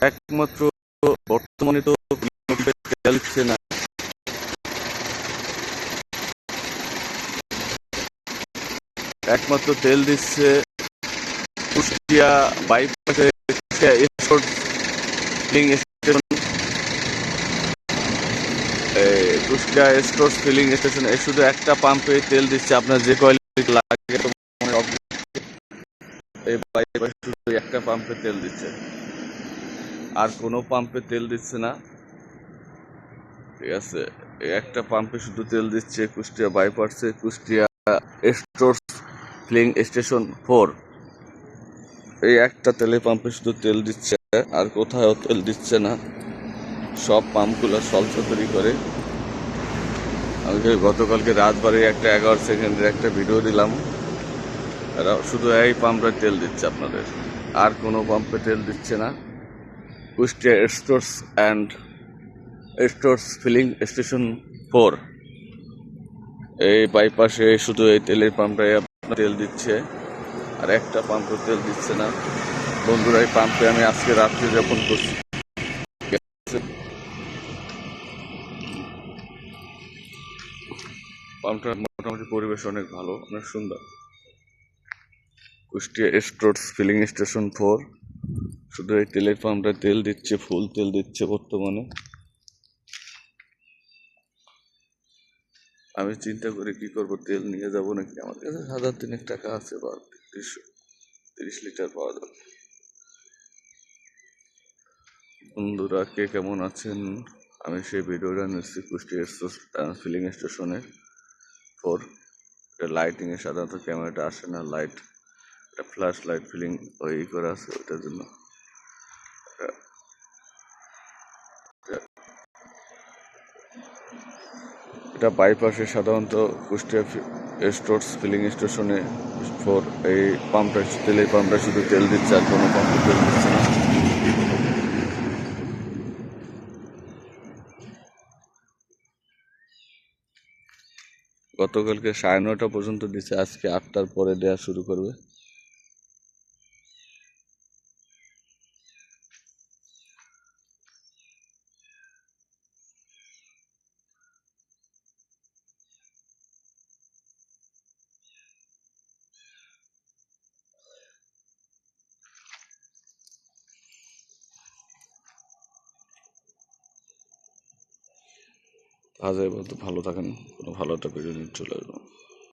একমাত্র বর্তমানে তো তেল দিচ্ছে না, একমাত্র তেল দিচ্ছে কুষ্টিয়া বাইপাসে filling station, Kushtia stores filling station শুধু একটা পাম্পে তেল দিচ্ছে। আপনার যে কয় লিটার লাগে এই বাইপাসে শুধু একটা পাম্পে তেল দিচ্ছে, আর কোনো পাম্পে তেল দিচ্ছে না। ঠিক আছে, একটা পাম্পে শুধু তেল দিচ্ছে কুষ্টিয়া বাইপাসে, কুষ্টিয়া স্টোরস ফিলিং স্টেশন 4। এই একটা তেলের পাম্পে শুধু তেল দিচ্ছে, আর কোথাও তেল দিচ্ছে না। সব পাম্পগুলো সলসতরি করে। আমি গতকালকে রাতবারে একটা 11 সেকেন্ডের একটা ভিডিও দিলাম, এরা শুধু এই পাম্পে তেল দিচ্ছে আপনাদের, আর কোনো পাম্পে তেল দিচ্ছে না। কুষ্টিয়া স্টোরস ফিলিং স্টেশন 4 এই বাইপাসে শুধু এই তেলের পাম্পটাই আপনার তেল দিচ্ছে, আর একটা পাম্পে তেল দিচ্ছে না। বন্ধুরা, এই পাম্পে আমি আজকে রাত্রে যখন করছি, পাম্পটার মোটামুটি পরিবেশ অনেক ভালো, অনেক সুন্দর। কুষ্টিয়া স্টোরস ফিলিং স্টেশন 4 শুধু এই তেলের পাম্পটা তেল দিচ্ছে, ফুল তেল দিচ্ছে বর্তমানে। আমি চিন্তা করি কি করব, তেল নিয়ে যাব নাকি। আমার কাছে 1000 টাকা আছে, বা 30 লিটার পাওয়া যাবে। বন্ধুরা, কে কেমন আছেন? আমি সেই ভিডিওটা নিচ্ছি কুষ্টিয়া ফিলিং স্টেশনে 4। লাইটিং এ সাধারণত ক্যামেরাটা আসে না, লাইট ফ্ল্যাশ লাইট ফিলিং ওই করা আছে, ওইটার জন্য। এটা বাইপাসে সাধারণত কুষ্টিয়া স্টোরস ফিলিং স্টেশনে 4 এই পাম্পটা, তেলের পাম্পটা শুধু তেল দিচ্ছে, আর কোনো পাম্পে তেল দিচ্ছে না। গতকালকে 9:30 পর্যন্ত দিচ্ছে, আজকে 8টার পরে দেওয়া শুরু করবে। আজ এই পর্যন্ত, ভালো থাকেন, কোনো ভালো একটা ভিডিও নিয়ে চলে আসবো।